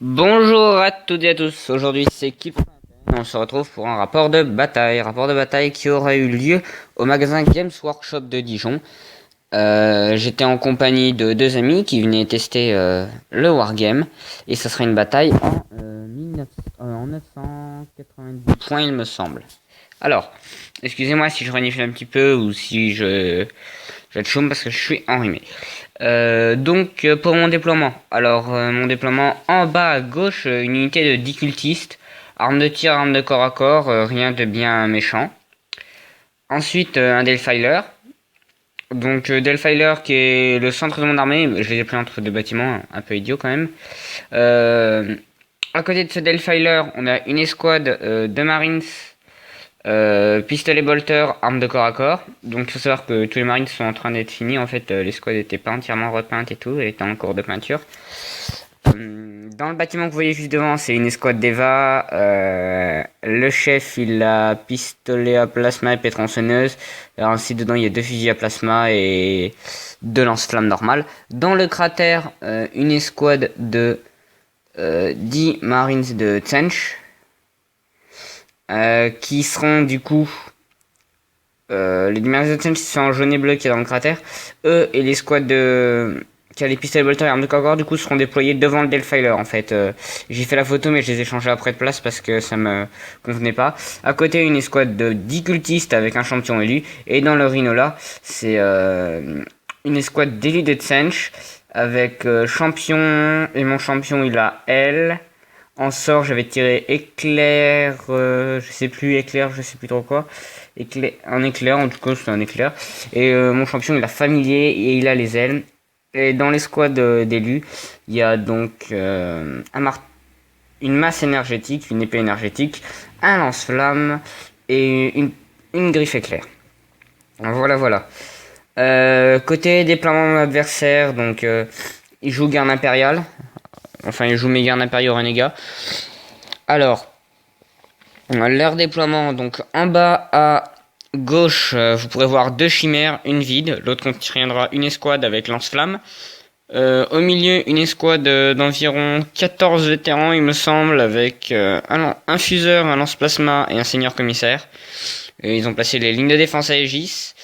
Bonjour à toutes et à tous, aujourd'hui c'est Kip. On se retrouve pour un rapport de bataille qui aurait eu lieu au magasin Games Workshop de Dijon. J'étais en compagnie de deux amis qui venaient tester le Wargame et ça serait une bataille en 990 points il me semble. Alors, excusez-moi si je renifle un petit peu ou si je vais être chaume parce que je suis enrhumé. Pour mon déploiement. Alors mon déploiement en bas à gauche, une unité de 10 cultistes, arme de tir, arme de corps à corps, rien de bien méchant. Ensuite un Delphiler. Donc Delphiler qui est le centre de mon armée, je les ai pris entre deux bâtiments, un peu idiot quand même. À côté de ce Delphiler, on a une escouade de Marines. Pistolet bolter, arme de corps à corps. Donc il faut savoir que tous les marines sont en train d'être finis. En fait, l'escouade était pas entièrement repeinte et tout, elle était en cours de peinture. Dans le bâtiment que vous voyez juste devant, c'est une escouade d'Eva. Le chef, il a pistolet à plasma et pétronçonneuse. Alors ainsi dedans, il y a deux fusils à plasma et deux lance-flammes normales. Dans le cratère, une escouade de 10 marines de Tsench. Qui seront du coup les Dimensions sont en jaune et bleu qui est dans le cratère. Eux et les squads qui a les pistolets bolter et armes de corps du coup seront déployés devant le Delphiler en fait. J'ai fait la photo mais je les ai changés après de place parce que ça me convenait pas. À côté une escouade de 10 cultistes avec un champion élu. Et dans le Rhino là c'est une escouade d'élus de Tsench avec champion. Et mon champion il a L. En sort, j'avais tiré éclair, je sais plus trop quoi. Un éclair, en tout cas, c'est un éclair. Et mon champion, il a familier et il a les ailes. Et dans l'escouade d'élus, il y a donc une masse énergétique, une épée énergétique, un lance-flamme et une griffe éclair. Voilà. Côté déploiement de mon adversaire, donc il joue garde impériale. Enfin, il joue mes gardes impériaux renégats. Alors, leur déploiement, donc en bas à gauche, vous pourrez voir deux chimères, une vide, l'autre contiendra une escouade avec lance-flamme. Au milieu, une escouade d'environ 14 vétérans, il me semble, avec un fuseur, un lance-plasma et un seigneur commissaire. Ils ont placé les lignes de défense à Aegis.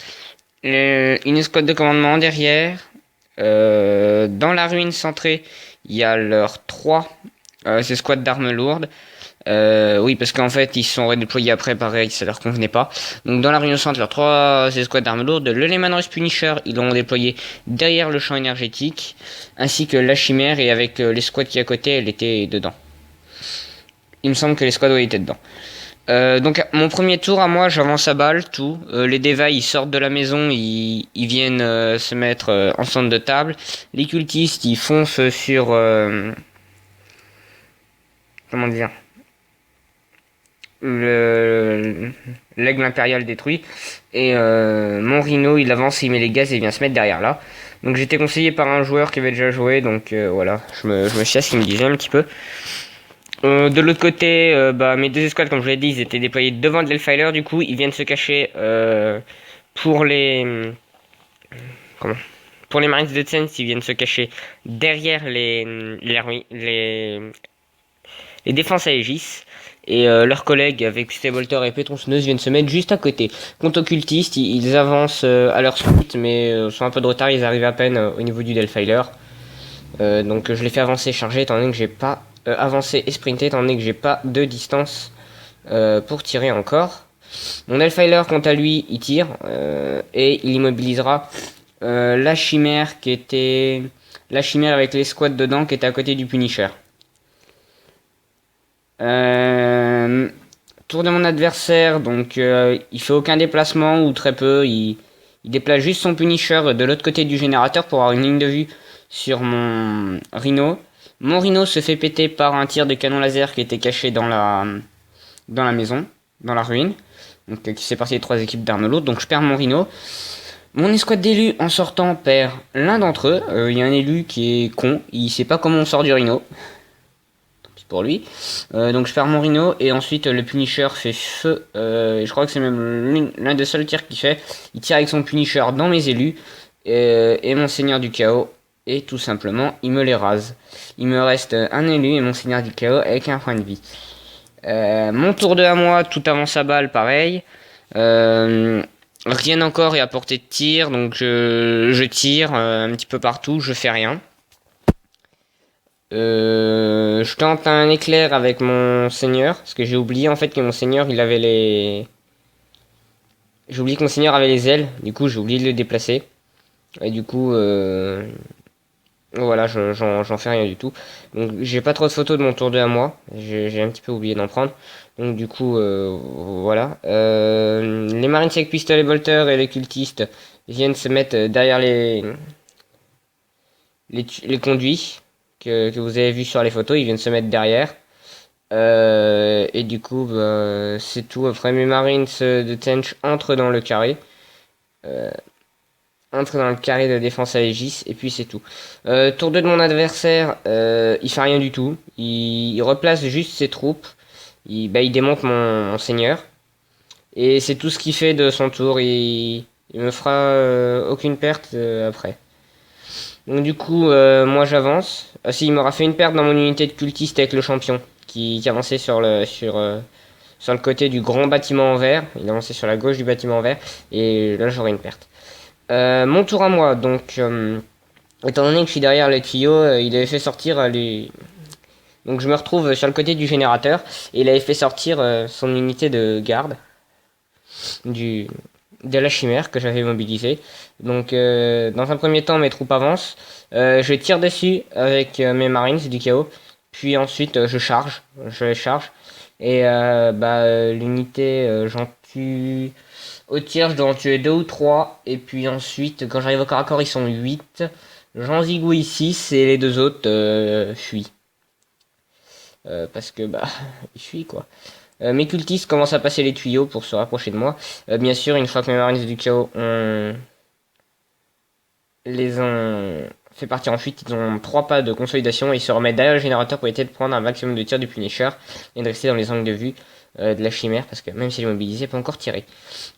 Une escouade de commandement derrière. Dans la ruine centrée, il y a leurs 3 escouades d'armes lourdes. Oui, parce qu'en fait, ils se sont redéployés après, pareil, ça leur convenait pas. Donc, dans la Réunion Centre, leurs 3 escouades d'armes lourdes. Le Lehman Rush Punisher, ils l'ont déployé derrière le champ énergétique, ainsi que la Chimère, et avec l'escouade qui est à côté, elle était dedans. Il me semble que l'escouade était dedans. Donc mon premier tour à moi, j'avance à balle, tout. Les Deva ils sortent de la maison, ils viennent se mettre en centre de table. Les cultistes ils foncent sur comment dire, l'aigle impérial détruit. Et mon Rhino il avance, il met les gaz et il vient se mettre derrière là. Donc j'étais conseillé par un joueur qui avait déjà joué, donc voilà, je me suis à ce qu'il me disait un petit peu. De l'autre côté, mes deux escouades, comme je l'ai dit, ils étaient déployés devant le Delphiler. Du coup, ils viennent se cacher pour les pour les Marines de Tsench, ils viennent se cacher derrière les défenses à Aegis. Et leurs collègues avec pistolet bolter et pétronçonneuse viennent se mettre juste à côté. Quant aux cultistes, ils avancent à leur suite, mais sont un peu de retard. Ils arrivent à peine au niveau du Delphiler. Donc je les fais avancer charger étant donné que j'ai pas avancer et sprinter étant donné que j'ai pas de distance pour tirer encore. Mon Delphiler quant à lui il tire et il immobilisera la chimère avec les squads dedans qui était à côté du Punisher. Tour de mon adversaire, donc il fait aucun déplacement ou très peu, il déplace juste son Punisher de l'autre côté du générateur pour avoir une ligne de vue sur mon Rhino. Mon Rhino se fait péter par un tir de canon laser qui était caché dans la maison, dans la ruine. Donc qui fait partie des 3 équipes d'armes lourdes. Donc je perds mon Rhino. Mon escouade d'élus en sortant perd l'un d'entre eux. Il y a un élu qui est con, il sait pas comment on sort du Rhino. Tant pis pour lui. Donc je perds mon Rhino et ensuite le Punisher fait feu. Je crois que c'est même l'un des seuls tirs qu'il fait. Il tire avec son Punisher dans mes élus. Et mon Seigneur du Chaos et tout simplement il me les rase. Il me reste un élu et mon seigneur du chaos avec un point de vie. Mon tour de à moi, tout avance à balle, pareil. Rien encore est à portée de tir, donc je tire un petit peu partout, je fais rien. Je tente un éclair avec mon seigneur, parce que j'ai oublié en fait que mon seigneur il avait les... J'ai oublié que mon seigneur avait les ailes, du coup j'ai oublié de le déplacer. Et du coup, voilà, j'en fais rien du tout. Donc j'ai pas trop de photos de mon tour de à moi, j'ai un petit peu oublié d'en prendre. Donc du coup, voilà. Les marines avec pistolet bolter et les cultistes viennent se mettre derrière les conduits que vous avez vu sur les photos, ils viennent se mettre derrière. Et du coup, bah, c'est tout. Après, mes marines de Tench entrent dans le carré. Entrent dans le carré de défense à Aegis, et puis c'est tout. Tour 2 de mon adversaire, il fait rien du tout. Il replace juste ses troupes. Il démonte mon seigneur. Et c'est tout ce qu'il fait de son tour. Il me fera aucune perte après. Donc du coup, moi j'avance. Ah si, il m'aura fait une perte dans mon unité de cultiste avec le champion, qui avançait sur le côté du grand bâtiment en verre. Il avançait sur la gauche du bâtiment en verre. Et là j'aurai une perte. Mon tour à moi, donc étant donné que je suis derrière les tuyaux, il avait fait sortir les... Donc je me retrouve sur le côté du générateur, et il avait fait sortir son unité de garde de la chimère que j'avais mobilisée. Donc dans un premier temps mes troupes avancent, je tire dessus avec mes marines du chaos, puis ensuite je les charge, et l'unité j'en tue... Au tir, je dois en tuer 2 ou 3. Et puis ensuite, quand j'arrive au corps à corps, ils sont 8. J'en zigouille 6 et les deux autres fuient. Parce que, bah, ils fuient quoi. Mes cultistes commencent à passer les tuyaux pour se rapprocher de moi. Bien sûr, une fois que mes marines du chaos les ont fait partir en fuite, ils ont 3 pas de consolidation et ils se remettent derrière le générateur pour essayer de prendre un maximum de tirs du Punisher et de rester dans les angles de vue de la chimère, parce que même si elle est mobilisée, elle peut encore tirer.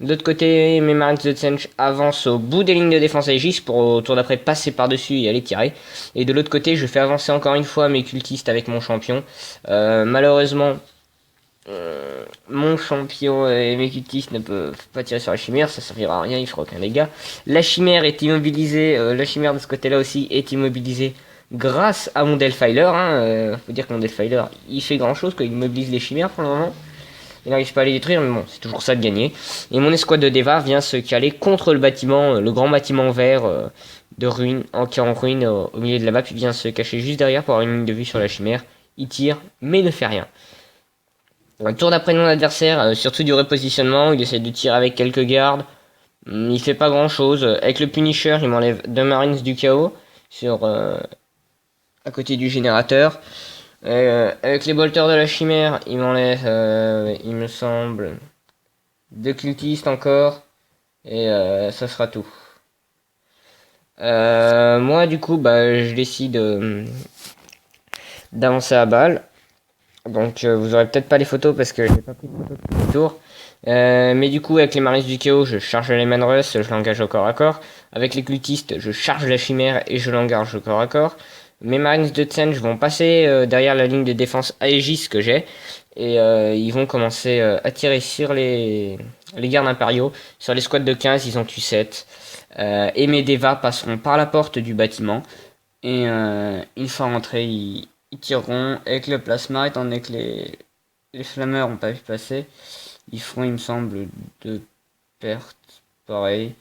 De l'autre côté, mes marines de Tsench avancent au bout des lignes de défense Aegis pour au tour d'après passer par-dessus et aller tirer. Et de l'autre côté, je fais avancer encore une fois mes cultistes avec mon champion. Malheureusement, mon champion et mes cultistes ne peuvent pas tirer sur la chimère, ça servira à rien, il fera aucun dégât. La chimère est immobilisée, la chimère de ce côté-là aussi est immobilisée grâce à mon Delphiler. Faut dire que mon Delphiler, il fait grand chose, il mobilise les chimères pour le moment. Il n'arrive pas à les détruire, mais bon, c'est toujours ça de gagner. Et mon escouade de Deva vient se caler contre le bâtiment, le grand bâtiment vert de ruine, qui est en ruine au milieu de la map. Il vient se cacher juste derrière pour avoir une ligne de vue sur la chimère. Il tire, mais ne fait rien. Le tour d'après mon adversaire, surtout du repositionnement, il essaie de tirer avec quelques gardes. Il fait pas grand chose. Avec le Punisher, il m'enlève 2 Marines du chaos à côté du générateur. Avec les bolters de la chimère, il m'enlève, il me semble, 2 cultistes encore. Et ça sera tout. Moi, du coup, je décide d'avancer à balle. Donc, vous aurez peut-être pas les photos parce que j'ai pas pris de photos de tout le tour. Mais du coup, avec les marines du chaos, je charge les Manrus, je l'engage au corps à corps. Avec les cultistes, je charge la chimère et je l'engage au corps à corps. Mes marines de Tsench vont passer derrière la ligne de défense Aegis que j'ai. Et ils vont commencer à tirer sur les gardes impériaux. Sur les squads de 15, ils ont tué 7. Et mes Deva passeront par la porte du bâtiment. Et une fois rentrés, ils tireront avec le plasma, étant donné que les flammeurs n'ont pas vu passer. Ils feront, il me semble, 2 pertes. Pareil.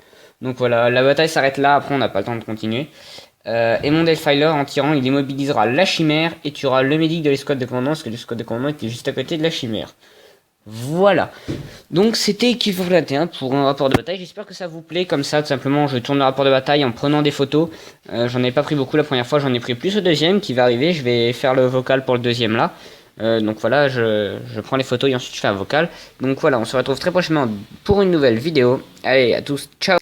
Donc voilà, la bataille s'arrête là. Après, on n'a pas le temps de continuer. Et mon Delphiler, en tirant, il immobilisera la chimère et tuera le médic de l'escouade de commandement, parce que l'escouade de commandement était juste à côté de la chimère. Voilà. Donc c'était Killforge 21 pour un rapport de bataille. J'espère que ça vous plaît. Comme ça, tout simplement, je tourne le rapport de bataille en prenant des photos. J'en ai pas pris beaucoup la première fois, j'en ai pris plus au deuxième qui va arriver. Je vais faire le vocal pour le deuxième là. Donc voilà, je prends les photos et ensuite je fais un vocal. Donc voilà, on se retrouve très prochainement pour une nouvelle vidéo. Allez, à tous, ciao.